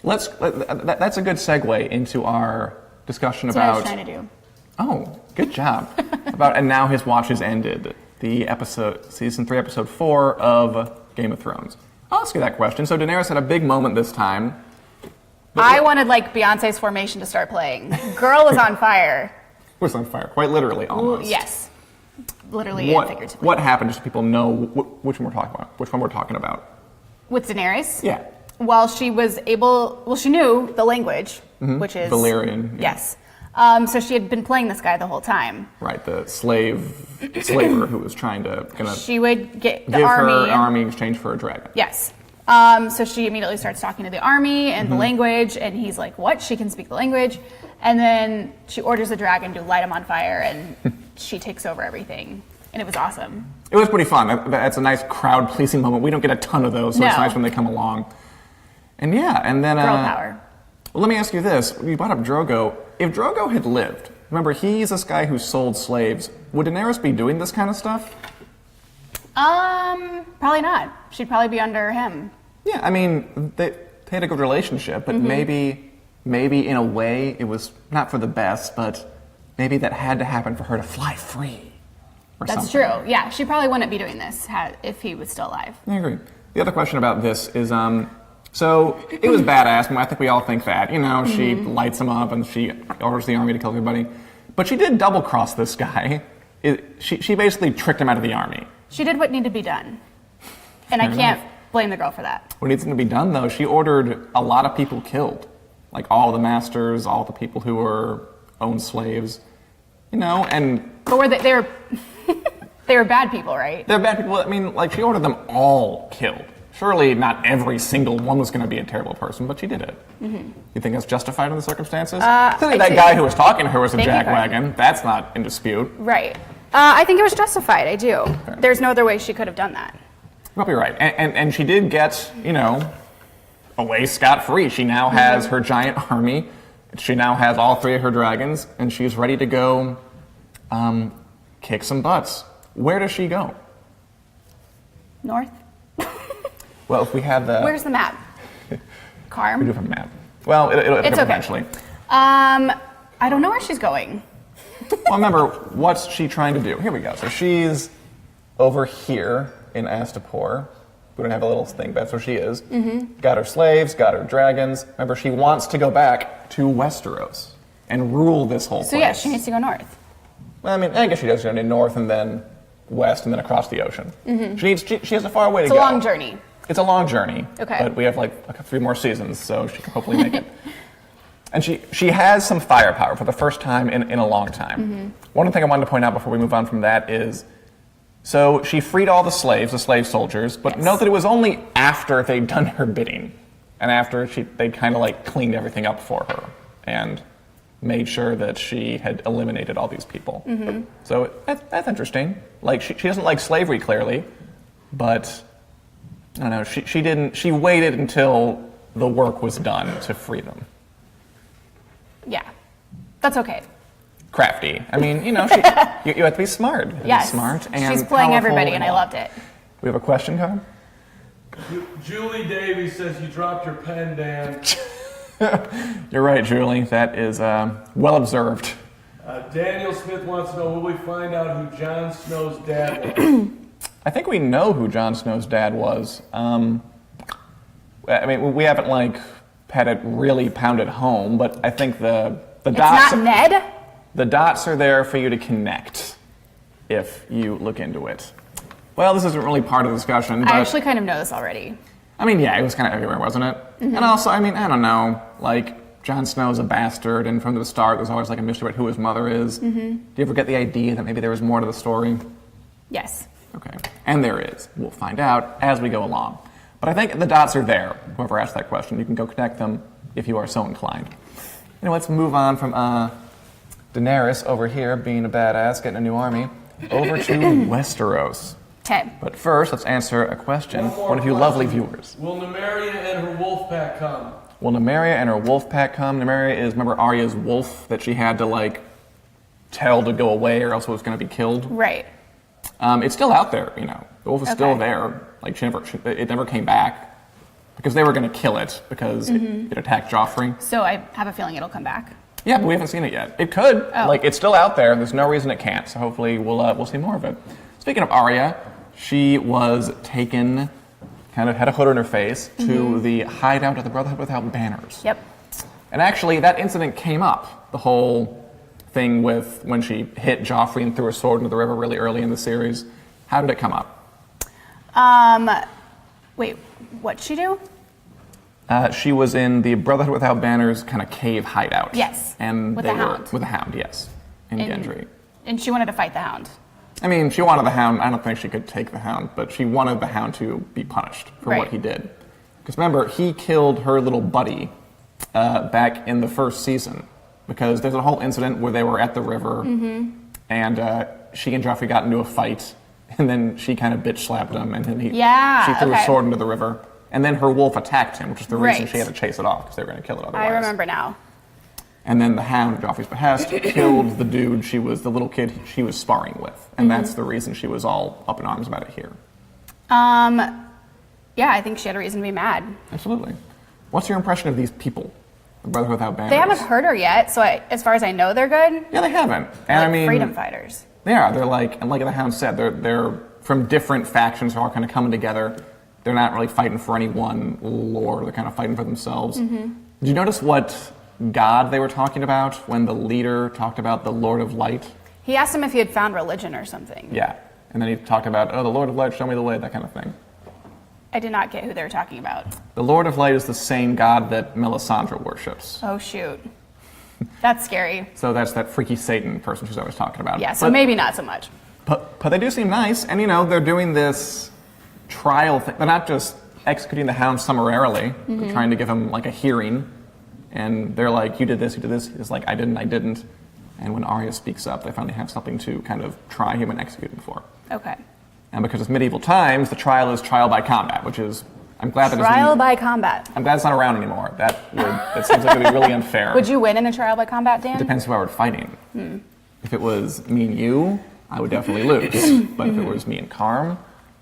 That's a good segue into our discussion That's about. what I was trying to do. Oh, good job. About and now his watch has ended. The season 3, episode 4 of Game of Thrones. I'll ask you that question. So Daenerys had a big moment this time. I wanted like Beyonce's Formation to start playing. Girl was on fire. Was on fire, quite literally, almost. Yes, literally and figuratively. What happened? Just so people know which one we're talking about. Which one we're talking about? With Daenerys? Yeah. Well, she knew the language, which is Valyrian. Yeah. Yes. So she had been playing this guy the whole time. Right, the slaver who was trying to She would give her army in exchange for a dragon. Yes. So she immediately starts talking to the army and the language, and he's like, what? She can speak the language. And then she orders the dragon to light him on fire, and she takes over everything. And it was awesome. It was pretty fun. That's a nice crowd-pleasing moment. We don't get a ton of those, so it's nice when they come along. And yeah, and then... Girl power. Well, let me ask you this. You brought up Drogo. If Drogo had lived, remember, he's this guy who sold slaves. Would Daenerys be doing this kind of stuff? Probably not. She'd probably be under him. Yeah, I mean, they had a good relationship, but maybe in a way it was not for the best, but maybe that had to happen for her to fly free. That's true. Yeah, she probably wouldn't be doing this if he was still alive. I agree. The other question about this is, so it was badass. I think we all think that. You know, she lights him up and she orders the army to kill everybody. But she did double-cross this guy. She basically tricked him out of the army. She did what needed to be done. And I can't blame the girl for that. What needs to be done, though, she ordered a lot of people killed. Like all the masters, all the people who were owned slaves. You know, and... But they were... They were bad people, right? They're bad people. I mean, like, she ordered them all killed. Surely not every single one was going to be a terrible person, but she did it. You think that's justified in the circumstances? Clearly that guy who was talking to her was a jackwagon. That's not in dispute. Right. I think it was justified. I do. Fair. There's no other way she could have done that. You're probably right. And she did get, away scot-free. She now has her giant army. She now has all 3 of her dragons, and she's ready to go kick some butts. Where does she go? North. Well, if we had the... Where's the map? Carm? We do have a map. Well, it'll it's okay. Eventually. I don't know where she's going. Well, remember, what's she trying to do? Here we go. So she's over here in Astapor. We don't have a little thing, but that's where she is. Got her slaves, got her dragons. Remember, she wants to go back to Westeros and rule this whole place. So yeah, she needs to go north. Well, I mean, I guess she does go north and then west and then across the ocean. She has a far way to go. It's a long journey. It's a long journey. Okay. But we have like 3 more seasons, so she can hopefully make it. And she has some firepower for the first time in a long time. One thing I wanted to point out before we move on from that is, so she freed all the slave soldiers, but note that it was only after they'd done her bidding, and after they'd kind of like cleaned everything up for her and made sure that she had eliminated all these people. So that's interesting. Like she doesn't like slavery clearly, but I don't know. She waited until the work was done to free them. Yeah, that's okay. Crafty. I mean, you have to be smart. Yes. Smart and she's playing everybody, and I loved it. We have a question, Colin? Julie Davies says you dropped your pen, Dan. You're right, Julie. That is well observed. Daniel Smith wants to know, will we find out who Jon Snow's dad was? I think we know who Jon Snow's dad was. I mean, we haven't had it really pounded home, but I think the dots. It's not Ned? The dots are there for you to connect if you look into it. Well, this isn't really part of the discussion. But I actually kind of know this already. I mean, yeah, it was kind of everywhere, wasn't it? And also, I mean, I don't know, Jon Snow's a bastard, and from the start, there's always a mystery about who his mother is. Do you ever get the idea that maybe there was more to the story? Yes. Okay. And there is. We'll find out as we go along. But I think the dots are there. Whoever asked that question, you can go connect them if you are so inclined. Let's move on from Daenerys over here being a badass, getting a new army, over to Westeros. Okay. But first, let's answer a question. One of you lovely viewers. Will Nymeria and her wolf pack come? Will Nymeria and her wolf pack come? Nymeria is, remember, Arya's wolf that she had to, tell to go away or else it was going to be killed? Right. It's still out there, The wolf is still there. It never came back. because they were going to kill it because it attacked Joffrey. So I have a feeling it'll come back. Yeah, but we haven't seen it yet. It could. Oh. Like, it's still out there. There's no reason it can't. So hopefully we'll see more of it. Speaking of Arya, she was taken, kind of had a hood on her face, to the hideout of the Brotherhood Without Banners. Yep. And actually, that incident came up. The whole thing with when she hit Joffrey and threw her sword into the river really early in the series. How did it come up? Wait, what'd she do? She was in the Brotherhood Without Banners kind of cave hideout. Yes, And with they the Hound. With the Hound, yes. In Gendry. And she wanted to fight the Hound. I mean, she wanted the Hound. I don't think she could take the Hound, but she wanted the Hound to be punished for what Right. he did. Because remember, he killed her little buddy back in the first season. Because there's a whole incident where they were at the river, and she and Joffrey got into a fight, and then she kind of bitch slapped him, and then she threw her sword into the river. And then her wolf attacked him, which is the reason she had to chase it off, because they were going to kill it otherwise. I remember now. And then the Hound, at Joffrey's behest, killed the dude the little kid she was sparring with. And that's the reason she was all up in arms about it here. Yeah, I think she had a reason to be mad. Absolutely. What's your impression of these people? The Brotherhood Without Banners? They haven't hurt her yet, so as far as I know, they're good. Yeah, they haven't. And They're I mean, freedom fighters. they are. They're like, and like the Hound said, they're from different factions, they're all kind of coming together. They're not really fighting for any one lord, they're kind of fighting for themselves. Did you notice what god they were talking about when the leader talked about the Lord of Light? He asked him if he had found religion or something. Yeah. And then he talked about, oh, the Lord of Light, show me the way, that kind of thing. I did not get who they were talking about. The Lord of Light is the same god that Melisandre worships. Oh, shoot. That's scary. So that's that freaky Satan person she's always talking about. Yeah, so maybe not so much. But they do seem nice, and they're doing this trial thing. They're not just executing the Hound summarily. They're trying to give him like a hearing, and they're like, you did this, you did this. He's like, I didn't. And when Arya speaks up, they finally have something to kind of try him and execute him for. Okay. And because it's medieval times, the trial is trial by combat, which is, I'm glad that Trial by combat. I'm glad it's not around anymore. That seems like it would be really unfair. Would you win in a trial by combat, Dan? Depends who I were fighting. If it was me and you, I would definitely lose. But if it was me and Carm,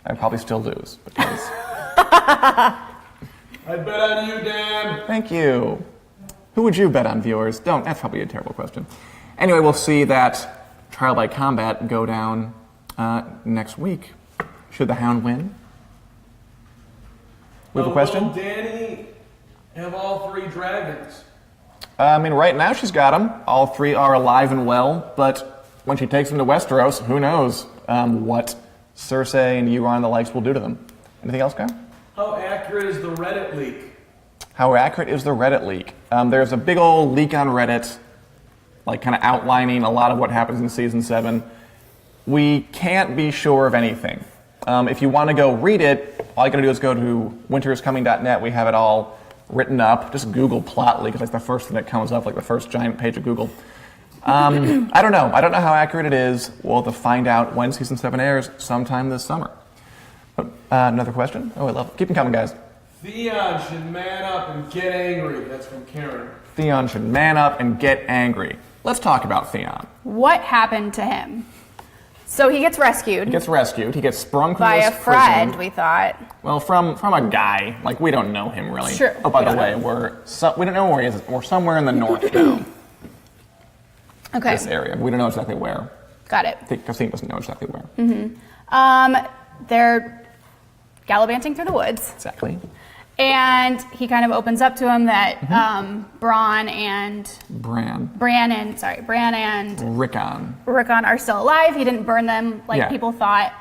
I'd probably still lose. Because I bet on you, Dan. Thank you. Who would you bet on, viewers? Don't. That's probably a terrible question. Anyway, we'll see that trial by combat go down next week. Should the Hound win? We have a question? Will Dany have all 3 dragons? I mean, right now she's got them. All 3 are alive and well, but when she takes them to Westeros, who knows what Cersei and Euron and the likes will do to them. Anything else, Kyle? How accurate is the Reddit leak? How accurate is the Reddit leak? There's a big old leak on Reddit, like kind of outlining a lot of what happens in Season 7. We can't be sure of anything. If you want to go read it, all you got to do is go to winteriscoming.net. We have it all written up. Just Google plot leak. It's like the first thing that comes up, like the first giant page of Google. I don't know. I don't know how accurate it is. We'll have to find out when Season 7 airs sometime this summer. But, another question? Oh, I love it. Keep them coming, guys. Theon should man up and get angry. That's from Karen. Theon should man up and get angry. Let's talk about Theon. What happened to him? So he gets rescued. He gets rescued. He gets sprung from by this a friend, prison. we thought. Well, from a guy. Like, we don't know him, really. Sure. Oh, by the way, we don't know where he is. We're somewhere in the north now. Okay. This area. We don't know exactly where. Got it. Christine doesn't know exactly where. They're gallivanting through the woods. Exactly. And he kind of opens up to him that Bran and Rickon are still alive. He didn't burn them like people thought.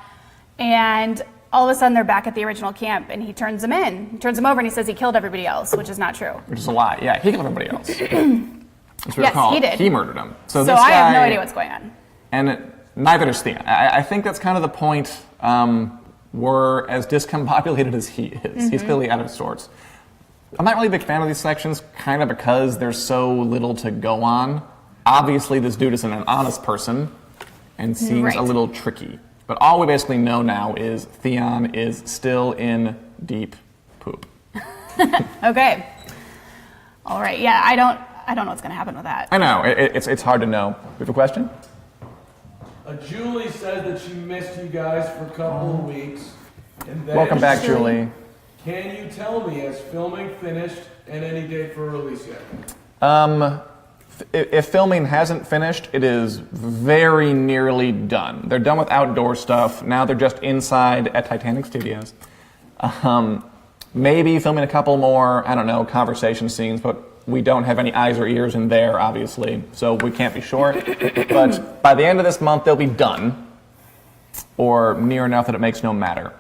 And all of a sudden they're back at the original camp and he turns them in. He turns them over and he says he killed everybody else, which is not true. Which is a lie. Yeah, he killed everybody else. That's what it's called. He did. He murdered him. So this I have no guy- idea what's going on. And neither does Theon. I think that's kind of the point. We're as discombobulated as he is. He's clearly out of sorts. I'm not really a big fan of these sections, kind of because there's so little to go on. Obviously, this dude isn't an honest person and seems a little tricky. But all we basically know now is Theon is still in deep poop. Okay. All right. Yeah, I don't know what's going to happen with that. I know. It's hard to know. We have a question? Julie said that she missed you guys for a couple of weeks. And then Welcome back, Julie. Can you tell me, has filming finished and any date for release yet? If filming hasn't finished, it is very nearly done. They're done with outdoor stuff. Now they're just inside at Titanic Studios. Maybe filming a couple more, I don't know, conversation scenes, but we don't have any eyes or ears in there, obviously, so we can't be sure. But by the end of this month, they'll be done, or near enough that it makes no matter.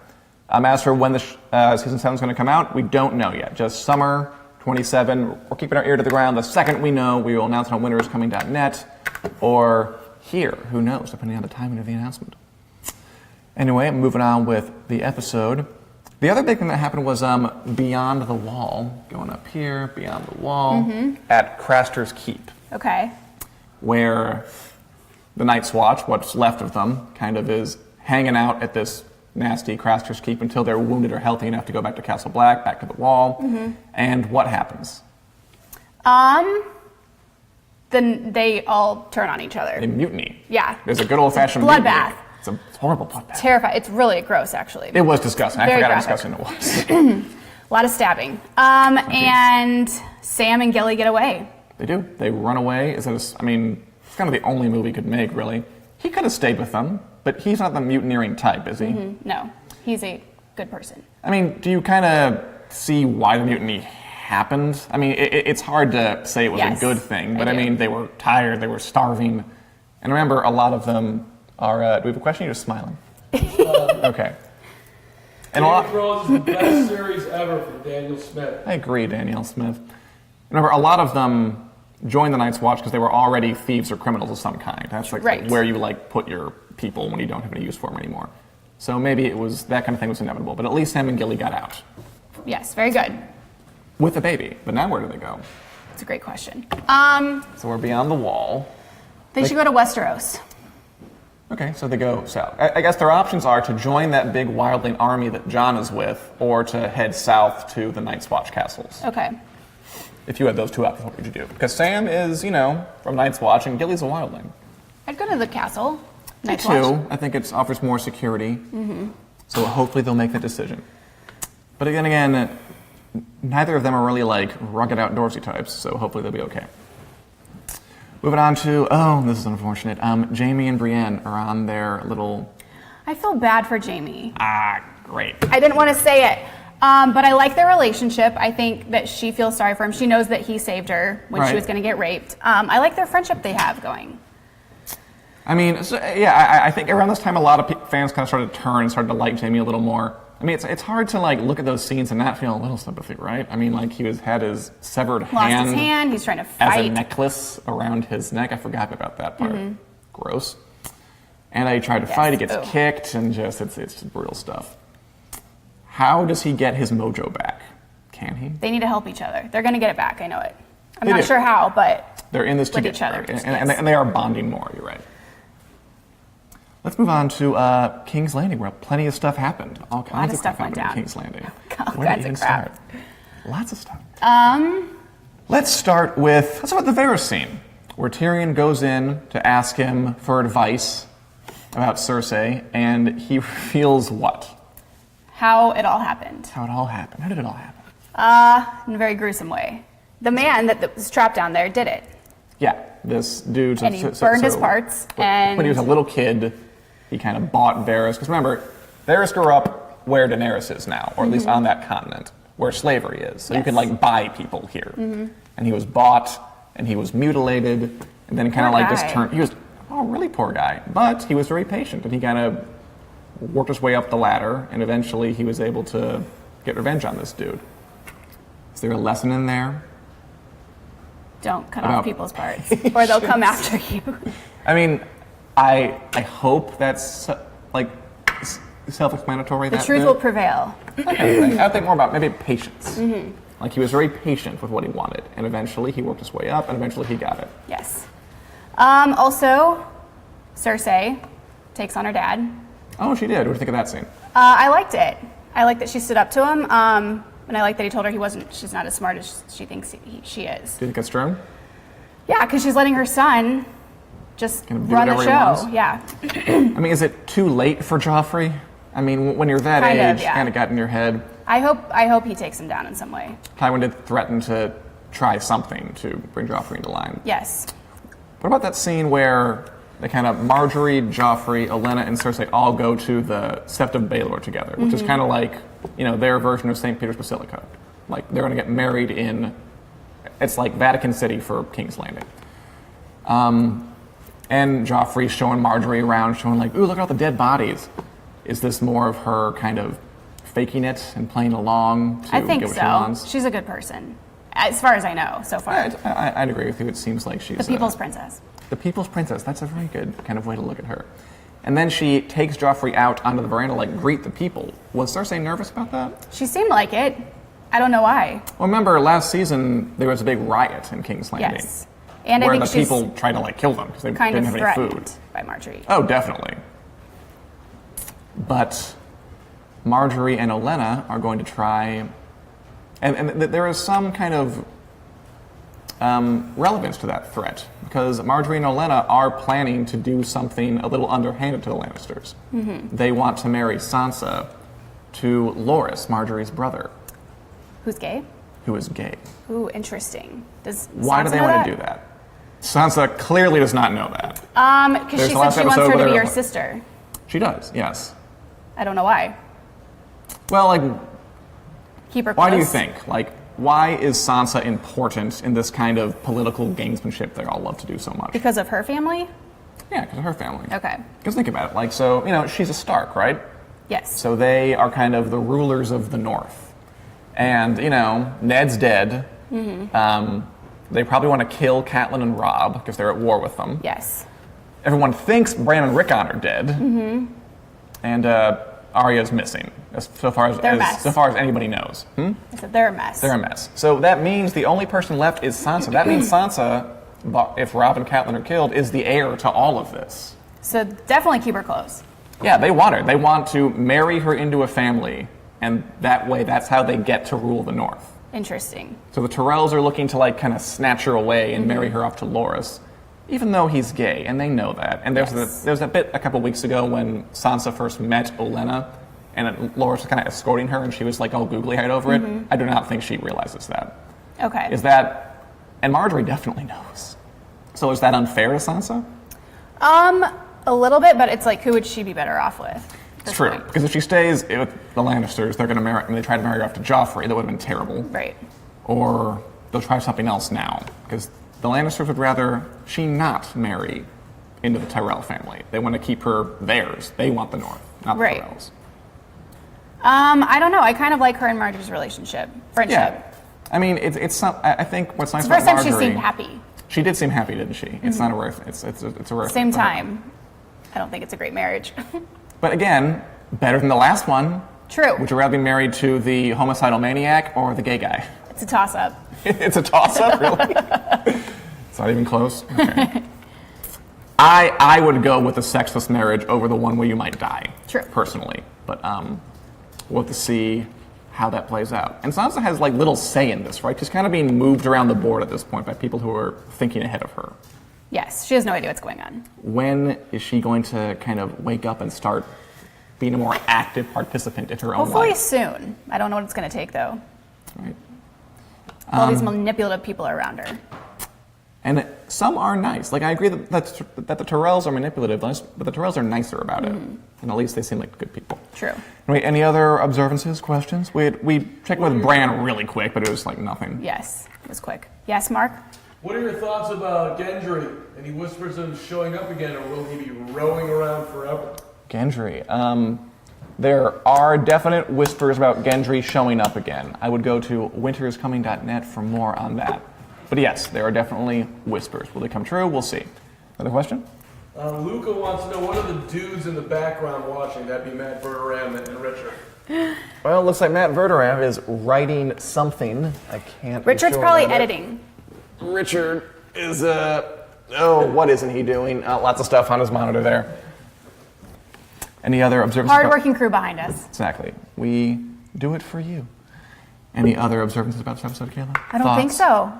As for when the season 7 is going to come out, we don't know yet. Just summer 27. We're keeping our ear to the ground. The second we know, we will announce on winteriscoming.net, or here, who knows, depending on the timing of the announcement. Anyway, moving on with the episode. The other big thing that happened was Beyond the Wall, going up here, Beyond the Wall, at Craster's Keep, Okay. where the Night's Watch, what's left of them, kind of is hanging out at this nasty Craster's Keep until they're wounded or healthy enough to go back to Castle Black, back to the Wall. And what happens? Then they all turn on each other. They mutiny. Yeah. There's a good old-fashioned Bloodbath. mutiny. It's a horrible bloodbath. Terrifying. It's really gross, actually. It was disgusting. I Very forgot how graphic. disgusting it was. A lot of stabbing. And Sam and Gilly get away. They do. They run away. It's kind of the only move he could make, really. He could have stayed with them, but he's not the mutineering type, is he? No, he's a good person. I mean, do you kind of see why the mutiny happened? I mean, it's hard to say it was Yes, a good thing, but I I do. mean, they were tired, they were starving. And remember, a lot of them are, do we have a question? You're just smiling. Okay. And a Game lot, of Thrones is the best series ever from Daniel Smith. I agree, Danielle Smith. Remember, a lot of them joined the Night's Watch because they were already thieves or criminals of some kind. That's like Right. where you put your people when you don't have any use for them anymore. So maybe it was that kind of thing was inevitable. But at least Sam and Gilly got out Yes, very good. with a baby. But now where do they go? It's a great question. So we're beyond the wall. They should go to Westeros. Okay, so they go south. I guess their options are to join that big wildling army that Jon is with, or to head south to the Night's Watch castles. Okay. If you had those two options, what would you do? Because Sam is, from Night's Watch, and Gilly's a wildling. I'd go to the castle. Me Night's too. Watch. I think it offers more security. So hopefully they'll make that decision. But again, neither of them are really rugged outdoorsy types, so hopefully they'll be okay. Moving on to, this is unfortunate. Jamie and Brienne are on their little, I feel bad for Jamie. great. I didn't want to say it, but I like their relationship. I think that she feels sorry for him. She knows that he saved her when Right. she was going to get raped. I like their friendship they have going. I mean, I think around this time a lot of fans kind of started to turn and started to like Jamie a little more. I mean, it's hard to look at those scenes and not feel a little sympathy, right? I mean, he had his severed Lost his hand. He's trying to as a fight. necklace around his neck. I forgot about that part. Gross. And he tried to fight. He gets Ooh. kicked, and it's just brutal stuff. How does he get his mojo back? Can he? They need to help each other. They're going to get it back. I know it. I'm They not do. sure how, but They're in this with together, each other. and they are bonding more. You're right. Let's move on to King's Landing, where plenty of stuff happened. All kinds of stuff crap went happened down. in King's Landing. All Where to kinds of even crap. start? Lots of stuff. Let's start with the Varys scene, where Tyrion goes in to ask him for advice about Cersei, and he reveals what? How it all happened. How it all happened. How did it all happen? In a very gruesome way. The man that was trapped down there did it. Yeah, this dude. And he burned his parts, When he was a and- little kid, he kind of bought Varys. Because remember, Varys grew up where Daenerys is now, or at least on that continent, where slavery is. So you Mm-hmm. Yes. can buy people here. And he was bought, and he was mutilated, and then kind of Poor just guy. turned. He was really poor guy, but he was very patient, and he kind of worked his way up the ladder, and eventually he was able to get revenge on this dude. Is there a lesson in there? Don't cut About- off people's parts, or they'll come after you. I mean, I hope that's self-explanatory. The that truth bit. will prevail. I think more about maybe patience. Mm-hmm. He was very patient with what he wanted, and eventually he worked his way up, and eventually he got it. Yes. Also, Cersei takes on her dad. Oh, she did. What do you think of that scene? I liked it. I liked that she stood up to him, and I liked that he told her she's not as smart as she thinks she is. Do you think that's true? Yeah, because she's letting her son just Kind of do run the whatever he show. wants? Yeah. I mean, is it too late for Joffrey? I mean, when you're that Kind of, age, yeah. kind of got in your head. I hope he takes him down in some way. Tywin did threaten to try something to bring Joffrey into line. Yes. What about that scene where they kind of Marjorie, Joffrey, Olenna, and Cersei all go to the Sept of Baelor together, which is kind of like, their version of St. Peter's Basilica. Like, they're going to get married in, it's like Vatican City for King's Landing. And Joffrey's showing Marjorie around, showing like, ooh, look at all the dead bodies. Is this more of her kind of faking it and playing along to I think get what so. she wants? She's a good person, as far as I know so far. I'd agree with you. It seems like she's The people's princess. the people's princess. That's a very good kind of way to look at her. And then she takes Joffrey out onto the veranda, like, greet the people. Was Cersei nervous about that? She seemed like it. I don't know why. Well, remember last season there was a big riot in King's Landing. Yes. And I where think the she's people tried to like kill them because they kind didn't of have any threatened food. by Marjorie. Oh, definitely. But Marjorie and Olenna are going to try, and there is some kind of relevance to that threat because Marjorie and Olenna are planning to do something a little underhanded to the Lannisters. They want to marry Sansa to Loras, Marjorie's brother, Who's gay? who is gay. Ooh, interesting. Does Why do Sansa they know want that? to do that? Sansa clearly does not know that. Because There's she the said last she wants episode her to where be they're your like- sister. She does, yes. I don't know why. Well, like, Keep her close. why do you think? Like, why is Sansa important in this kind of political gamesmanship they all love to do so much? Because of her family? Yeah, because of her family. Okay. Because think about it. Like, so, she's a Stark, right? Yes. So they are kind of the rulers of the North. And, Ned's dead. They probably want to kill Catelyn and Robb because they're at war with them. Yes. Everyone thinks Bran and Rickon are dead. And Arya's missing, so far as anybody knows. I said they're a mess. They're a mess. So that means the only person left is Sansa. That means Sansa, if Robb and Catelyn are killed, is the heir to all of this. So definitely keep her close. Yeah, they want her. They want to marry her into a family, and that way, that's how they get to rule the North. Interesting. So the Tyrells are looking to like kind of snatch her away and marry her off to Loras, even though he's gay, and they know that. And there's a bit a couple weeks ago when Sansa first met Olenna, and Loras was kind of escorting her, and she was like all googly-eyed over it. I do not think she realizes that. Okay. And Marjorie definitely knows. So is that unfair to Sansa? A little bit, but it's like, who would she be better off with? at It's this true, point? because if she stays with the Lannisters, they're going to marry, and they try to marry her off to Joffrey, that would have been terrible. Right. Or they'll try something else now, because the Lannisters would rather she not marry into the Tyrell family. They want to keep her theirs. They want the North, not the Right. Tyrells. I don't know. I kind of like her and Marjorie's friendship. Yeah. I mean, it's some. I think what's nice It's the about first time Marjorie. she seemed happy. She did seem happy, didn't she? It's not a worth. It's a worth. Same time, I don't think it's a great marriage. But again, better than the last one. True. Would you rather be married to the homicidal maniac or the gay guy? It's a toss-up. It's a toss-up, really. It's not even close. Okay. I would go with a sexless marriage over the one where you might die. True. Personally, but we'll have to see how that plays out. And Sansa has like little say in this, right? She's kind of being moved around the board at this point by people who are thinking ahead of her. Yes, she has no idea what's going on. When is she going to kind of wake up and start being a more active participant in her own Hopefully life? soon. I don't know what it's going to take, though. Right. All these manipulative people are around her. And some are nice. Like, I agree that the Tyrells are manipulative, but the Tyrells are nicer about it. And at least they seem like good people. True. Anyway, any other observances, questions? We checked with Bran really quick, but it was like nothing. Yes, it was quick. Yes, Mark? What are your thoughts about Gendry? Any whispers of him showing up again, or will he be roaming around forever? Gendry. There are definite whispers about Gendry showing up again. I would go to winteriscoming.net for more on that. But yes, there are definitely whispers. Will they come true? We'll see. Another question? Luca wants to know, what are the dudes in the background watching? That'd be Matt Verderam and Richard. Well, it looks like Matt Verderam is writing something. I can't. be Richard's sure probably about it. editing. Richard is, what isn't he doing? Lots of stuff on his monitor there. Any other observances? Hard-working crew behind us. Exactly. We do it for you. Any other observances about this episode, Kayla? I don't think so.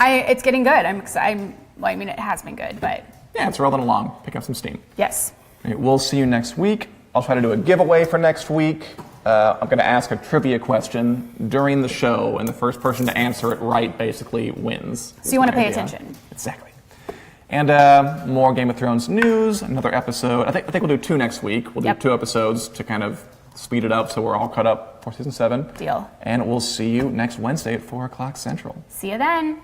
It's getting good. I'm excited. Well, I mean, it has been good, but Yeah, it's rolling along. Pick up some steam. yes. All right, we'll see you next week. I'll try to do a giveaway for next week. I'm going to ask a trivia question during the show, and the first person to answer it right basically wins. So you want to pay Idea. attention. Exactly. And more Game of Thrones news, another episode. I think we'll do 2 next week. We'll do 2 episodes to kind of speed it up so we're all caught up for season 7. Deal. And we'll see you next Wednesday at 4 o'clock Central. See you then.